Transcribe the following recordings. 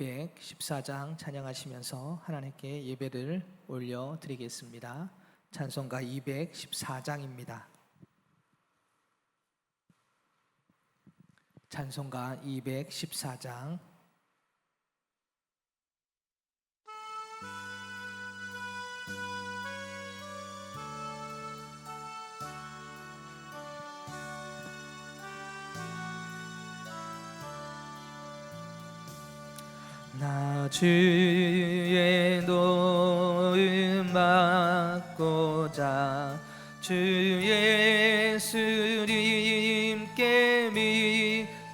214장 찬양하시면서 하나님께 예배를 올려드리겠습니다. 찬송가 214장입니다. 찬송가 214장. 나 주의 도움 받고자 주 예수님께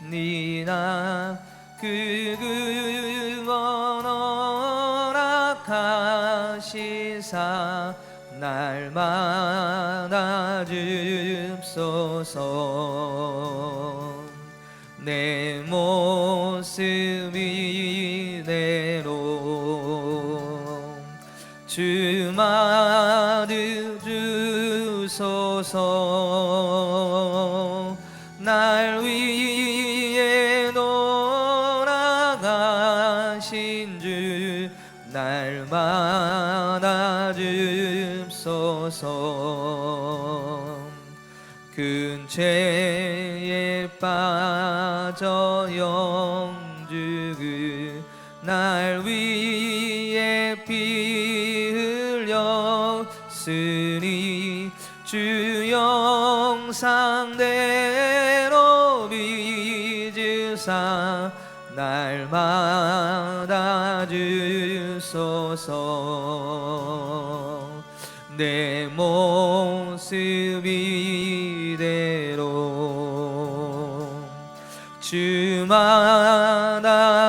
믿니나 그 구원 허락하시사 날마다 줍소서. 내 모습 이대로 주마드 주소서. 날 위해 돌아가신 주 날마다 줍소서. 큰 죄에 빠져 영주그 날 위해 피 흘렸으니 주 영상대로 빚으사 날마다 주소서. 내 모습 이대로 주마다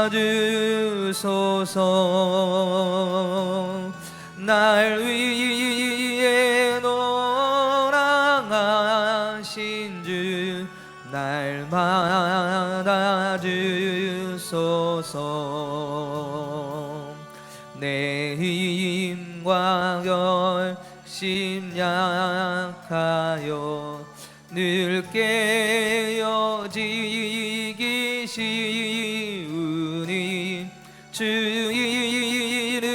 주소서. 날 위해 돌아가신 주 날마다 주소서. 내 힘과 결심 약하여 늘 깨어지기 쉬우니 주 이름으로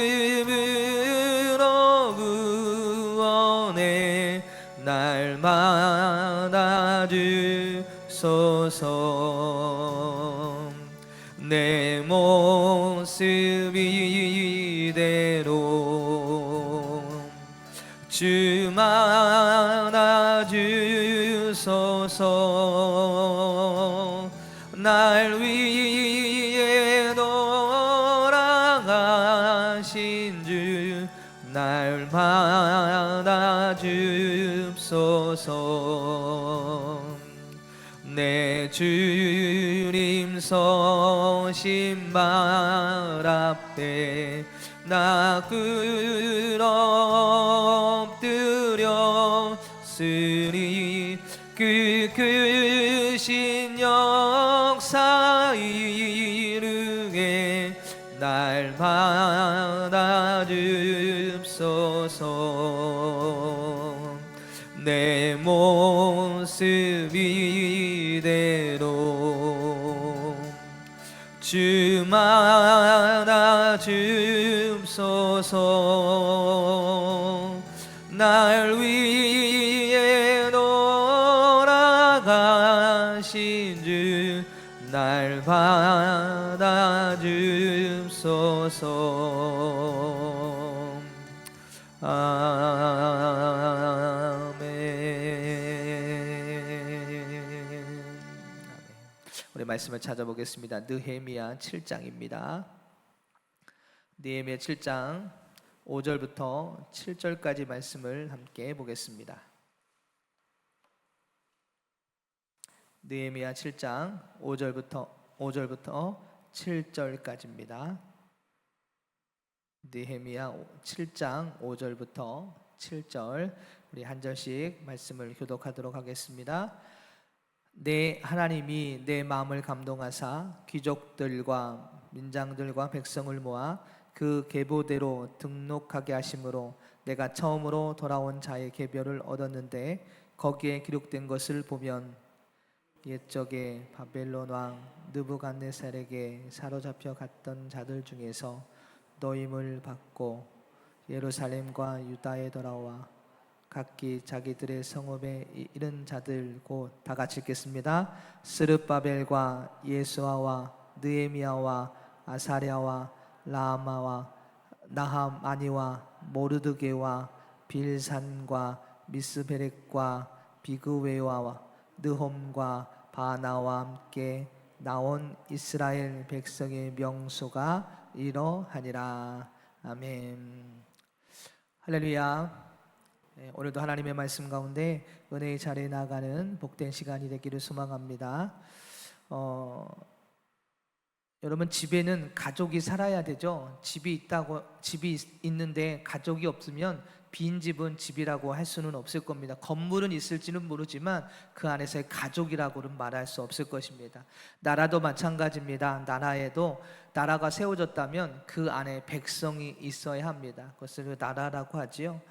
구원해 날마다 주소서. 내 모습 이대로 주마다 주소서. 날 위해 돌아가신 주 날마다 줍소서. 내 주님 서신 발 앞에 나 엎드렸으니 그 크신 역사 이루게 날마다 줍소서. 내 모습 이대로 주마다 줍소서. 날 위해 돌아가신 주 날마다 줍소서. 우리 말씀을 찾아보겠습니다. 느헤미야 7장입니다. 느헤미야 7장 5절부터 7절까지 말씀을 함께 보겠습니다. 느헤미야 7장 5절부터 7절까지입니다. 느헤미야 7장 5절부터 7절 우리 한 절씩 말씀을 교독하도록 하겠습니다. 내 하나님이 내 마음을 감동하사 귀족들과 민장들과 백성을 모아 그 계보대로 등록하게 하심으로 내가 처음으로 돌아온 자의 계별을 얻었는데 거기에 기록된 것을 보면 옛적에 바벨론 왕 느부갓네살에게 사로잡혀 갔던 자들 중에서 노임을 받고 예루살렘과 유다에 돌아와 각기 자기들의 성읍에 이른 자들 곧 다 같이 읽겠습니다. 스룹바벨과 예수아와 느헤미야와 아사랴와 라마와 나하마니와 모르드게와 빌산과 미스베렉과 비그웨와 느홈과 바나와 함께 나온 이스라엘 백성의 명소가 이러하니라. 아멘. 할렐루야. 오늘도 하나님의 말씀 가운데 은혜의 자리에 나가는 복된 시간이 되기를 소망합니다. 여러분, 집에는 가족이 살아야 되죠. 집이 있는데 가족이 없으면 빈 집은 집이라고 할 수는 없을 겁니다. 건물은 있을지는 모르지만 그 안에서의 가족이라고는 말할 수 없을 것입니다. 나라도 마찬가지입니다. 나라가 세워졌다면 그 안에 백성이 있어야 합니다. 그것을 나라라고 하지요.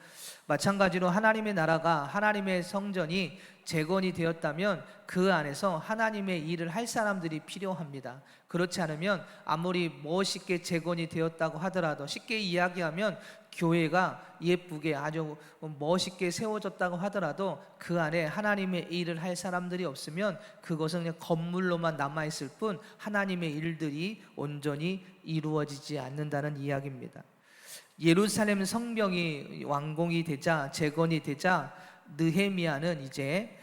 마찬가지로 하나님의 나라가, 하나님의 성전이 재건이 되었다면 그 안에서 하나님의 일을 할 사람들이 필요합니다. 그렇지 않으면 아무리 멋있게 재건이 되었다고 하더라도, 쉽게 이야기하면 교회가 예쁘게 아주 멋있게 세워졌다고 하더라도 그 안에 하나님의 일을 할 사람들이 없으면 그것은 그냥 건물로만 남아있을 뿐 하나님의 일들이 온전히 이루어지지 않는다는 이야기입니다. 예루살렘 성벽이 완공이 되자, 재건이 되자 느헤미야는 이제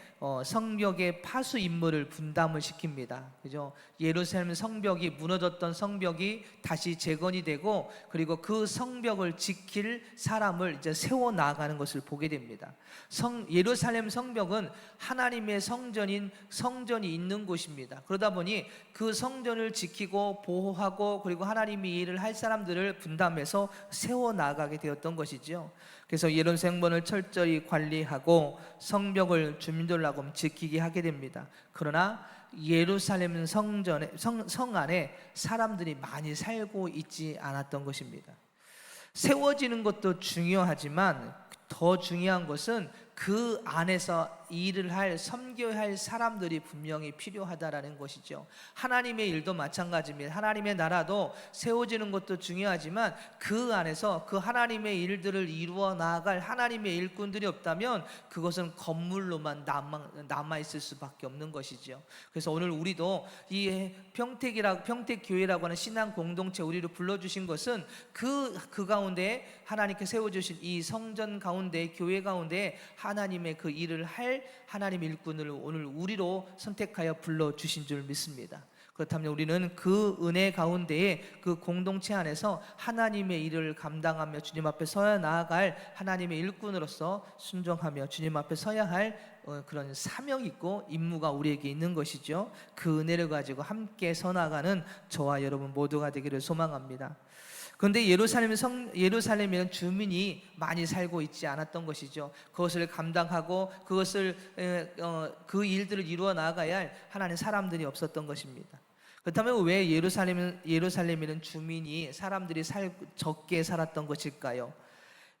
성벽의 파수 임무를 분담을 시킵니다. 그죠? 예루살렘 성벽이 무너졌던 성벽이 다시 재건이 되고, 그리고 그 성벽을 지킬 사람을 이제 세워 나가는 것을 보게 됩니다. 예루살렘 성벽은 하나님의 성전이 있는 곳입니다. 그러다 보니 그 성전을 지키고 보호하고 그리고 하나님이 일을 할 사람들을 분담해서 세워 나가게 되었던 것이죠. 그래서 예루살렘을 철저히 관리하고 성벽을 주민들하고 지키게 하게 됩니다. 그러나 예루살렘 성 안에 사람들이 많이 살고 있지 않았던 것입니다. 세워지는 것도 중요하지만 더 중요한 것은 그 안에서 일을 섬겨야 할 사람들이 분명히 필요하다라는 것이죠. 하나님의 일도 마찬가지입니다. 하나님의 나라도 세워지는 것도 중요하지만 그 안에서 그 하나님의 일들을 이루어 나아갈 하나님의 일꾼들이 없다면 그것은 건물로만 남아있을 수밖에 없는 것이죠. 그래서 오늘 우리도 이 평택교회라고 하는 신앙 공동체 우리를 불러주신 것은 그 가운데 하나님께 세워주신 이 성전 가운데, 교회 가운데 하나님의 그 일을 할 하나님의 일꾼을 오늘 우리로 선택하여 불러주신 줄 믿습니다. 그렇다면 우리는 그 은혜 가운데에 그 공동체 안에서 하나님의 일을 감당하며 주님 앞에 서야 나아갈 하나님의 일꾼으로서 순종하며 주님 앞에 서야 할 그런 사명 있고 임무가 우리에게 있는 것이죠. 그 은혜를 가지고 함께 서나가는 저와 여러분 모두가 되기를 소망합니다. 그런데 예루살렘에는 주민이 많이 살고 있지 않았던 것이죠. 그것을 감당하고 그 일들을 이루어 나가야 할 하나님의 사람들이 없었던 것입니다. 그렇다면 왜 예루살렘에는 사람들이 적게 살았던 것일까요?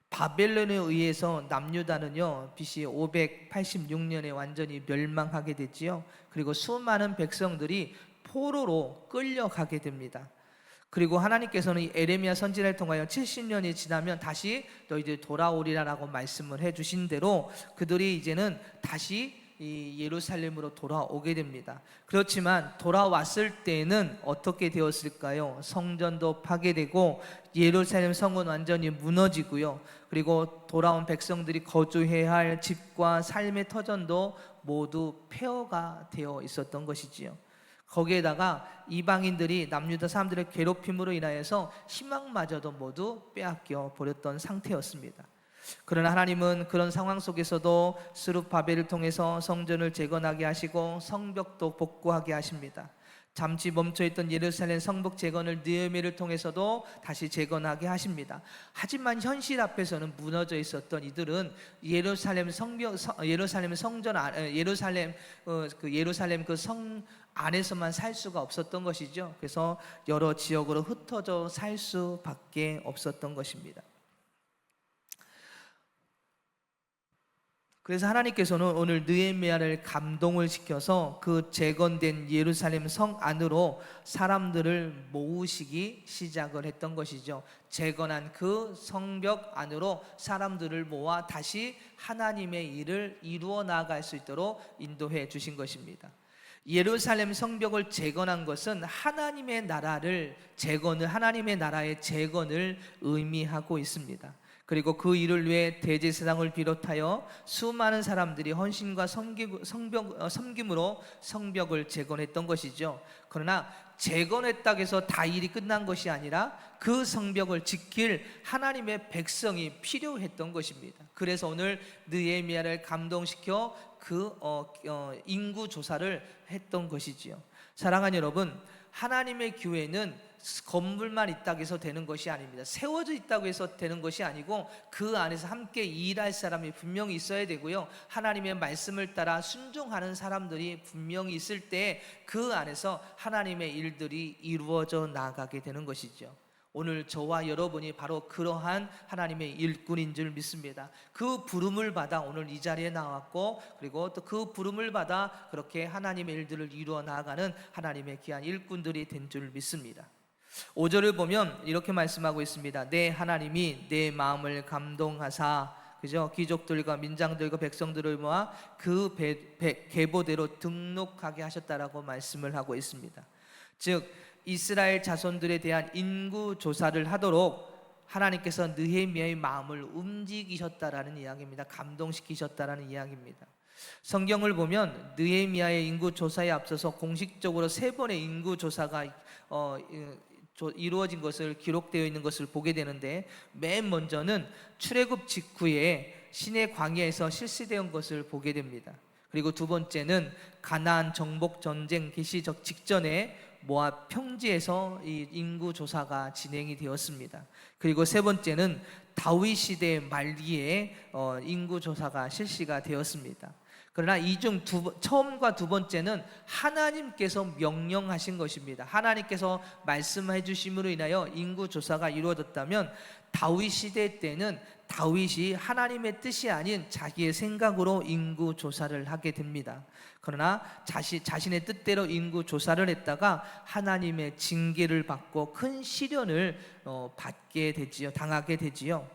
바벨론에 의해서 남유다는요 BC 586년에 완전히 멸망하게 되지요. 그리고 수많은 백성들이 포로로 끌려가게 됩니다. 그리고 하나님께서는 에레미야 선지자를 통하여 70년이 지나면 다시 너희들 돌아오리라라고 말씀을 해주신 대로 그들이 이제는 다시 이 예루살렘으로 돌아오게 됩니다. 그렇지만 돌아왔을 때는 어떻게 되었을까요? 성전도 파괴되고 예루살렘 성은 완전히 무너지고요. 그리고 돌아온 백성들이 거주해야 할 집과 삶의 터전도 모두 폐허가 되어 있었던 것이지요. 거기에다가 이방인들이 남유다 사람들의 괴롭힘으로 인하여서 희망마저도 모두 빼앗겨 버렸던 상태였습니다. 그러나 하나님은 그런 상황 속에서도 스룹바벨을 통해서 성전을 재건하게 하시고 성벽도 복구하게 하십니다. 잠시 멈춰있던 예루살렘 성벽 재건을 느헤미야를 통해서도 다시 재건하게 하십니다. 하지만 현실 앞에서는 무너져 있었던 이들은 예루살렘 그 성 안에서만 살 수가 없었던 것이죠. 그래서 여러 지역으로 흩어져 살 수밖에 없었던 것입니다. 그래서 하나님께서는 오늘 느헤미야를 감동을 시켜서 그 재건된 예루살렘 성 안으로 사람들을 모으시기 시작을 했던 것이죠. 재건한 그 성벽 안으로 사람들을 모아 다시 하나님의 일을 이루어 나아갈 수 있도록 인도해 주신 것입니다. 예루살렘 성벽을 재건한 것은 하나님의 나라를 하나님의 나라의 재건을 의미하고 있습니다. 그리고 그 일을 위해 대제사장을 비롯하여 수많은 사람들이 헌신과 섬김으로 성벽을 재건했던 것이죠. 그러나 재건했다고 해서 다 일이 끝난 것이 아니라 그 성벽을 지킬 하나님의 백성이 필요했던 것입니다. 그래서 오늘 느헤미야를 감동시켜 그 인구 조사를 했던 것이지요. 사랑하는 여러분, 하나님의 교회는 건물만 있다고 해서 되는 것이 아닙니다. 세워져 있다고 해서 되는 것이 아니고 그 안에서 함께 일할 사람이 분명히 있어야 되고요, 하나님의 말씀을 따라 순종하는 사람들이 분명히 있을 때 그 안에서 하나님의 일들이 이루어져 나가게 되는 것이죠. 오늘 저와 여러분이 바로 그러한 하나님의 일꾼인 줄 믿습니다. 그 부름을 받아 오늘 이 자리에 나왔고, 그리고 또 그 부름을 받아 그렇게 하나님의 일들을 이루어 나아가는 하나님의 귀한 일꾼들이 된 줄 믿습니다. 5절을 보면 이렇게 말씀하고 있습니다. 내 하나님이 내 마음을 감동하사, 그죠? 귀족들과 민장들과 백성들을 모아 그 계보대로 등록하게 하셨다라고 말씀을 하고 있습니다. 즉 이스라엘 자손들에 대한 인구 조사를 하도록 하나님께서 느헤미야의 마음을 움직이셨다라는 이야기입니다. 감동시키셨다라는 이야기입니다. 성경을 보면 느헤미야의 인구 조사에 앞서서 공식적으로 3번의 인구 조사가 이루어진 것을 기록되어 있는 것을 보게 되는데, 맨 먼저는 출애굽 직후에 시내 광야에서 실시된 것을 보게 됩니다. 그리고 두 번째는 가나안 정복 전쟁 개시 직전에 모압 평지에서 이 인구 조사가 진행이 되었습니다. 그리고 세 번째는 다윗 시대 말기에 인구 조사가 실시가 되었습니다. 그러나 이 중 처음과 두 번째는 하나님께서 명령하신 것입니다. 하나님께서 말씀해 주심으로 인하여 인구 조사가 이루어졌다면, 다윗 시대 때는 다윗이 하나님의 뜻이 아닌 자기의 생각으로 인구 조사를 하게 됩니다. 그러나 자신의 뜻대로 인구 조사를 했다가 하나님의 징계를 받고 큰 시련을 당하게 되지요.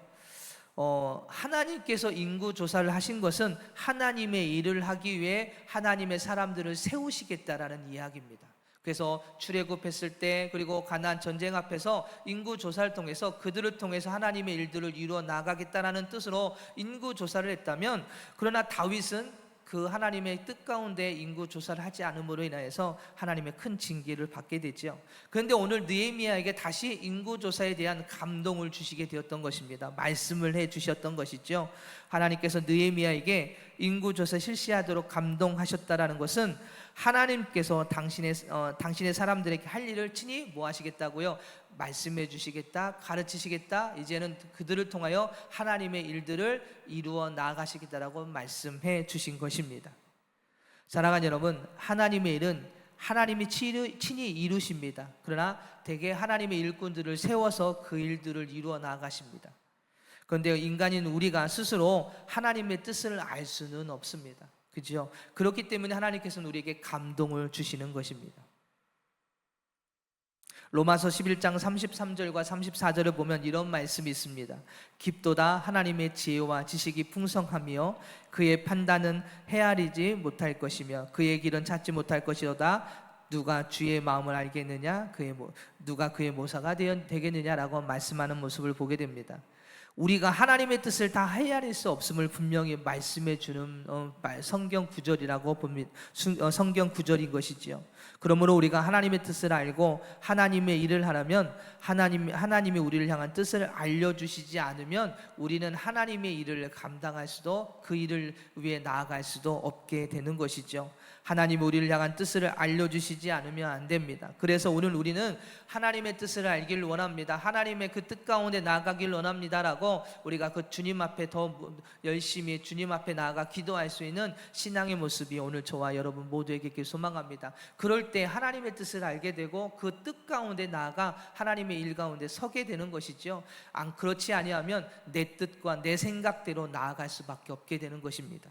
하나님께서 인구 조사를 하신 것은 하나님의 일을 하기 위해 하나님의 사람들을 세우시겠다라는 이야기입니다. 그래서 출애굽했을 때, 그리고 가나안 전쟁 앞에서 인구 조사를 통해서 그들을 통해서 하나님의 일들을 이루어 나가겠다라는 뜻으로 인구 조사를 했다면, 그러나 다윗은 그 하나님의 뜻 가운데 인구 조사를 하지 않음으로 인하여서 하나님의 큰 징계를 받게 되죠. 그런데 오늘 느헤미야에게 다시 인구 조사에 대한 감동을 주시게 되었던 것입니다. 말씀을 해 주셨던 것이죠. 하나님께서 느헤미야에게 인구 조사 실시하도록 감동하셨다라는 것은 하나님께서 당신의 사람들에게 할 일을 친히 뭐 하시겠다고요? 말씀해 주시겠다, 가르치시겠다, 이제는 그들을 통하여 하나님의 일들을 이루어 나아가시겠다라고 말씀해 주신 것입니다. 사랑하는 여러분, 하나님의 일은 하나님이 친히 이루십니다. 그러나 대개 하나님의 일꾼들을 세워서 그 일들을 이루어 나아가십니다. 그런데 인간인 우리가 스스로 하나님의 뜻을 알 수는 없습니다. 그죠? 그렇기 때문에 하나님께서는 우리에게 감동을 주시는 것입니다. 로마서 11장 33절과 34절을 보면 이런 말씀이 있습니다. 깊도다 하나님의 지혜와 지식이 풍성하며 그의 판단은 헤아리지 못할 것이며 그의 길은 찾지 못할 것이로다. 누가 주의 마음을 알겠느냐? 누가 그의 모사가 되겠느냐라고 말씀하는 모습을 보게 됩니다. 우리가 하나님의 뜻을 다 헤아릴 수 없음을 분명히 말씀해 주는 성경 구절이라고 봅니다. 성경 구절인 것이지요. 그러므로 우리가 하나님의 뜻을 알고 하나님의 일을 하려면 하나님이 우리를 향한 뜻을 알려주시지 않으면 우리는 하나님의 일을 감당할 수도, 그 일을 위해 나아갈 수도 없게 되는 것이죠. 하나님이 우리를 향한 뜻을 알려주시지 않으면 안 됩니다. 그래서 오늘 우리는 하나님의 뜻을 알기를 원합니다. 하나님의 그 뜻 가운데 나아가길 원합니다라고 우리가 그 주님 앞에 더 열심히 주님 앞에 나아가 기도할 수 있는 신앙의 모습이 오늘 저와 여러분 모두에게 있길 소망합니다. 그럴 때 하나님의 뜻을 알게 되고 그 뜻 가운데 나아가 하나님의 일 가운데 서게 되는 것이죠. 그렇지 아니하면 내 뜻과 내 생각대로 나아갈 수밖에 없게 되는 것입니다.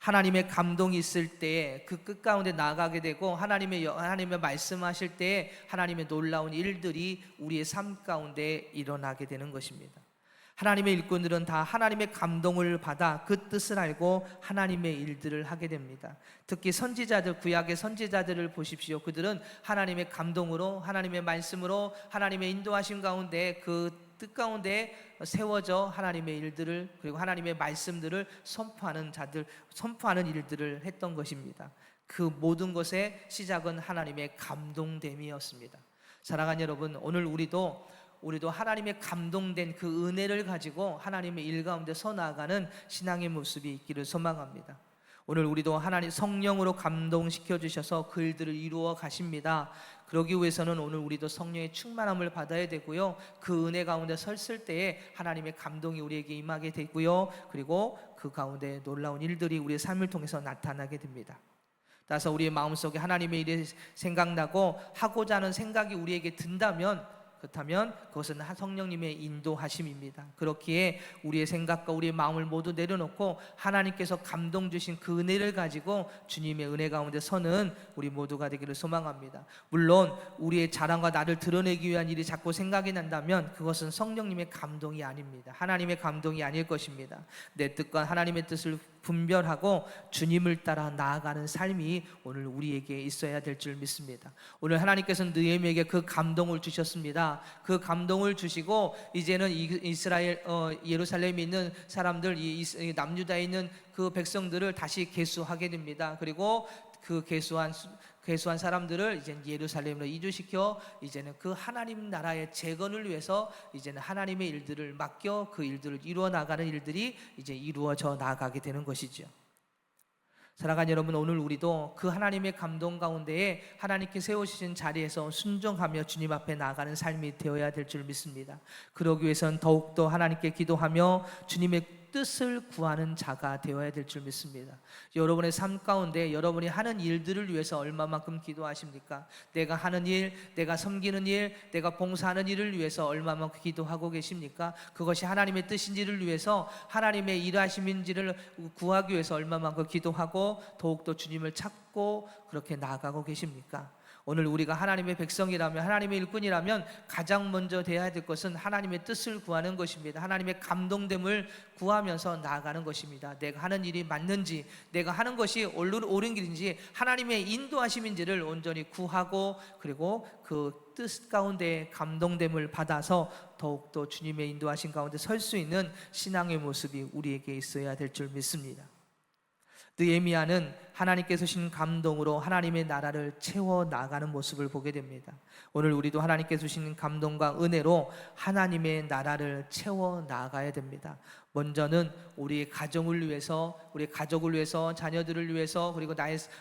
하나님의 감동이 있을 때에 그 끝 가운데 나아가게 되고 하나님의 말씀하실 때에 하나님의 놀라운 일들이 우리의 삶 가운데 일어나게 되는 것입니다. 하나님의 일꾼들은 다 하나님의 감동을 받아 그 뜻을 알고 하나님의 일들을 하게 됩니다. 특히 선지자들, 구약의 선지자들을 보십시오. 그들은 하나님의 감동으로, 하나님의 말씀으로, 하나님의 인도하심 가운데 그 뜻 가운데 세워져 하나님의 일들을, 그리고 하나님의 말씀들을 선포하는 일들을 했던 것입니다. 그 모든 것의 시작은 하나님의 감동됨이었습니다. 사랑하는 여러분, 오늘 우리도 하나님의 감동된 그 은혜를 가지고 하나님의 일 가운데 서 나아가는 신앙의 모습이 있기를 소망합니다. 오늘 우리도 하나님 성령으로 감동시켜 주셔서 그 일들을 이루어 가십니다. 그러기 위해서는 오늘 우리도 성령의 충만함을 받아야 되고요, 그 은혜 가운데 섰을 때에 하나님의 감동이 우리에게 임하게 되고요, 그리고 그 가운데 놀라운 일들이 우리의 삶을 통해서 나타나게 됩니다. 따라서 우리의 마음속에 하나님의 일이 생각나고 하고자 하는 생각이 우리에게 든다면, 그렇다면 그것은 성령님의 인도하심입니다. 그렇기에 우리의 생각과 우리의 마음을 모두 내려놓고 하나님께서 감동 주신 그 은혜를 가지고 주님의 은혜 가운데 서는 우리 모두가 되기를 소망합니다. 물론 우리의 자랑과 나를 드러내기 위한 일이 자꾸 생각이 난다면 그것은 성령님의 감동이 아닙니다. 하나님의 감동이 아닐 것입니다. 내 뜻과 하나님의 뜻을 분별하고 주님을 따라 나아가는 삶이 오늘 우리에게 있어야 될 줄 믿습니다. 오늘 하나님께서는 느헤미야에게 그 감동을 주셨습니다. 그 감동을 주시고 이제는 이스라엘 예루살렘에 있는 사람들, 남유다에 있는 그 백성들을 다시 계수하게 됩니다. 그리고 그 계수한 사람들을 이제 예루살렘으로 이주시켜 이제는 그 하나님 나라의 재건을 위해서 이제는 하나님의 일들을 맡겨 그 일들을 이루어 나가는 일들이 이제 이루어져 나가게 되는 것이죠. 사랑하는 여러분, 오늘 우리도 그 하나님의 감동 가운데에 하나님께 세우신 자리에서 순종하며 주님 앞에 나아가는 삶이 되어야 될 줄 믿습니다. 그러기 위해서는 더욱더 하나님께 기도하며 주님의 뜻을 구하는 자가 되어야 될 줄 믿습니다. 여러분의 삶 가운데 여러분이 하는 일들을 위해서 얼마만큼 기도하십니까? 내가 하는 일, 내가 섬기는 일, 내가 봉사하는 일을 위해서 얼마만큼 기도하고 계십니까? 그것이 하나님의 뜻인지를 위해서, 하나님의 일하심인지를 구하기 위해서 얼마만큼 기도하고 더욱더 주님을 찾고 그렇게 나아가고 계십니까? 오늘 우리가 하나님의 백성이라면, 하나님의 일꾼이라면 가장 먼저 돼야 될 것은 하나님의 뜻을 구하는 것입니다. 하나님의 감동됨을 구하면서 나아가는 것입니다. 내가 하는 일이 맞는지, 내가 하는 것이 옳은 길인지, 하나님의 인도하심인지를 온전히 구하고, 그리고 그 뜻 가운데 감동됨을 받아서 더욱더 주님의 인도하심 가운데 설 수 있는 신앙의 모습이 우리에게 있어야 될 줄 믿습니다. 느헤미야는 하나님께서 주신 감동으로 하나님의 나라를 채워 나가는 모습을 보게 됩니다. 오늘 우리도 하나님께서 주신 감동과 은혜로 하나님의 나라를 채워 나가야 됩니다. 먼저는 우리의 가정을 위해서, 우리 가족을 위해서, 자녀들을 위해서, 그리고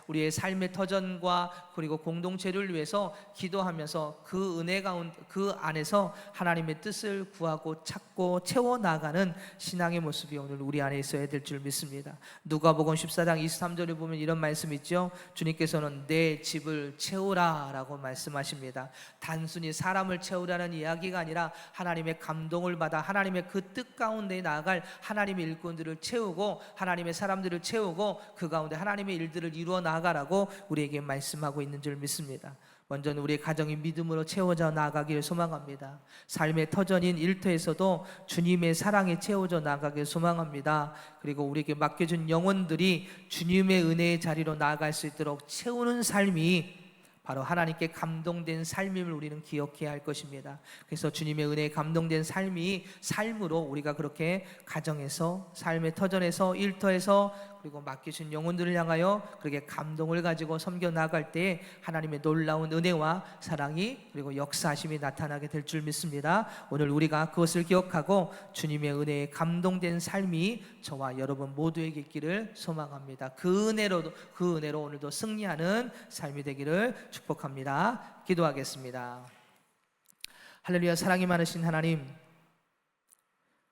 우리의 삶의 터전과 그리고 공동체를 위해서 기도하면서 그 은혜 가운데, 그 안에서 하나님의 뜻을 구하고 찾고 채워 나가는 신앙의 모습이 오늘 우리 안에 있어야 될 줄 믿습니다. 누가복음 14장 23절에 보면 이런 말씀이 있죠. 주님께서는 내 집을 채우라 라고 말씀하십니다. 단순히 사람을 채우라는 이야기가 아니라 하나님의 감동을 받아 하나님의 그 뜻 가운데 나아갈 하나님의 일꾼들을 채우고, 하나님의 사람들을 채우고 그 가운데 하나님의 일들을 이루어 나가라고 우리에게 말씀하고 있는 줄 믿습니다. 먼저는 우리의 가정이 믿음으로 채워져 나가기를 소망합니다. 삶의 터전인 일터에서도 주님의 사랑에 채워져 나가기를 소망합니다. 그리고 우리에게 맡겨준 영혼들이 주님의 은혜의 자리로 나아갈 수 있도록 채우는 삶이 바로 하나님께 감동된 삶임을 우리는 기억해야 할 것입니다. 그래서 주님의 은혜에 감동된 삶으로 우리가 그렇게 가정에서, 삶의 터전에서, 일터에서, 그리고 맡기신 영혼들을 향하여 그렇게 감동을 가지고 섬겨 나갈 때 하나님의 놀라운 은혜와 사랑이, 그리고 역사하심이 나타나게 될 줄 믿습니다. 오늘 우리가 그것을 기억하고 주님의 은혜에 감동된 삶이 저와 여러분 모두에게 있기를 소망합니다. 그 은혜로 오늘도 승리하는 삶이 되기를 축복합니다. 기도하겠습니다. 할렐루야. 사랑이 많으신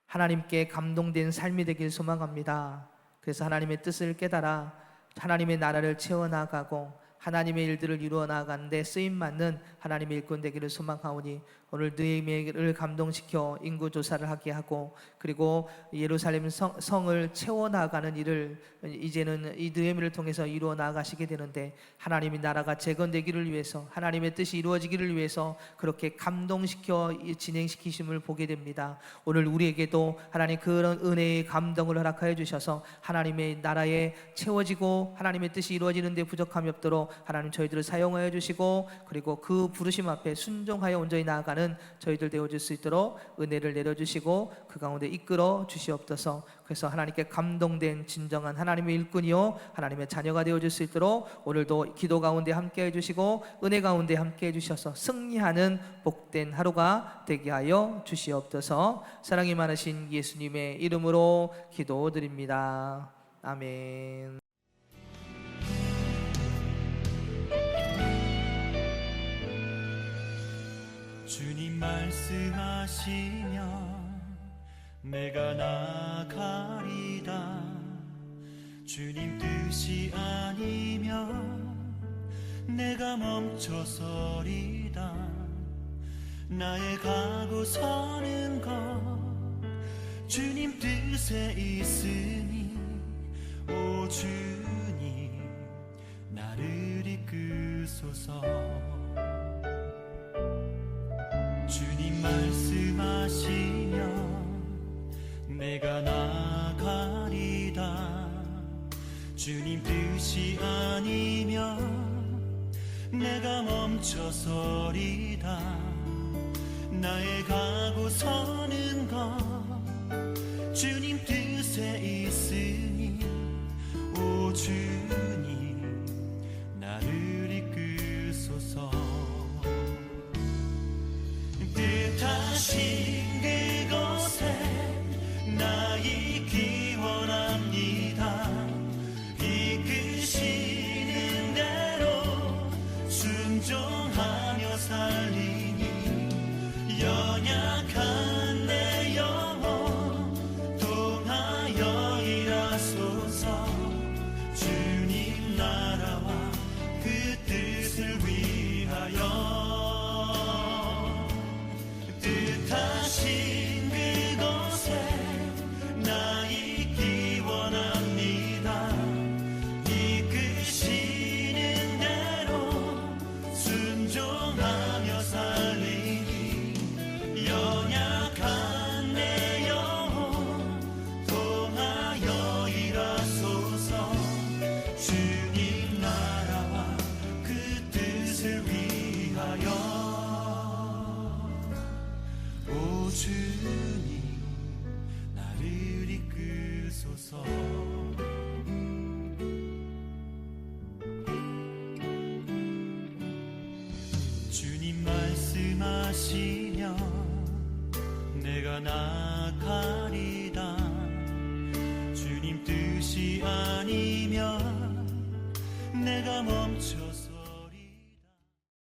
하나님께 감동된 삶이 되길 소망합니다. 그래서 하나님의 뜻을 깨달아 하나님의 나라를 채워나가고 하나님의 일들을 이루어 나가는데 쓰임받는 하나님의 일꾼 되기를 소망하오니 오늘 느헤미야를 감동시켜 인구 조사를 하게 하고 그리고 예루살렘 성을 채워 나가는 일을 이제는 이 느헤미야를 통해서 이루어 나가시게 되는데, 하나님의 나라가 재건되기를 위해서, 하나님의 뜻이 이루어지기를 위해서 그렇게 감동시켜 진행시키심을 보게 됩니다. 오늘 우리에게도 하나님 그런 은혜의 감동을 허락하여 주셔서 하나님의 나라에 채워지고 하나님의 뜻이 이루어지는 데 부족함이 없도록 하나님 저희들을 사용하여 주시고, 그리고 그 부르심 앞에 순종하여 온전히 나아가는 저희들 되어줄 수 있도록 은혜를 내려주시고 그 가운데 이끌어 주시옵소서. 그래서 하나님께 감동된 진정한 하나님의 일꾼이요 하나님의 자녀가 되어줄 수 있도록 오늘도 기도 가운데 함께 해주시고 은혜 가운데 함께 해주셔서 승리하는 복된 하루가 되게 하여 주시옵소서. 사랑이 많으신 예수님의 이름으로 기도드립니다. 아멘. 주님 말씀하시면 내가 나가리다. 주님 뜻이 아니면 내가 멈춰서리다. 나의 가고 서는 것 주님 뜻에 있으니 오 주님 나를 이끄소서. 주님 말씀하시면 내가 나가리다. 주님 뜻이 아니면 내가 멈춰서리다. 나의 가고 서는 것 주님 뜻에 있으니 오 주님 나를 이끄소서. 뜻하신 그곳에 나 있기 원합니다. 이끄시는 대로 순종하며 살리니 연약한 내 영혼 통하여 일하소서. 주님 나라와 그 뜻을 위하여 뜻하신 그곳에 나 있기 원합니다. 이끄시는 대로 순종하며 살리니 연약한 내 영혼 통하여 일하소서. 주님 나라와 그 뜻을 위하여 오 주님 나를 이끄소서. 주님 말씀하시면 내가 나가리다. 주님 뜻이 아니면 내가 멈춰서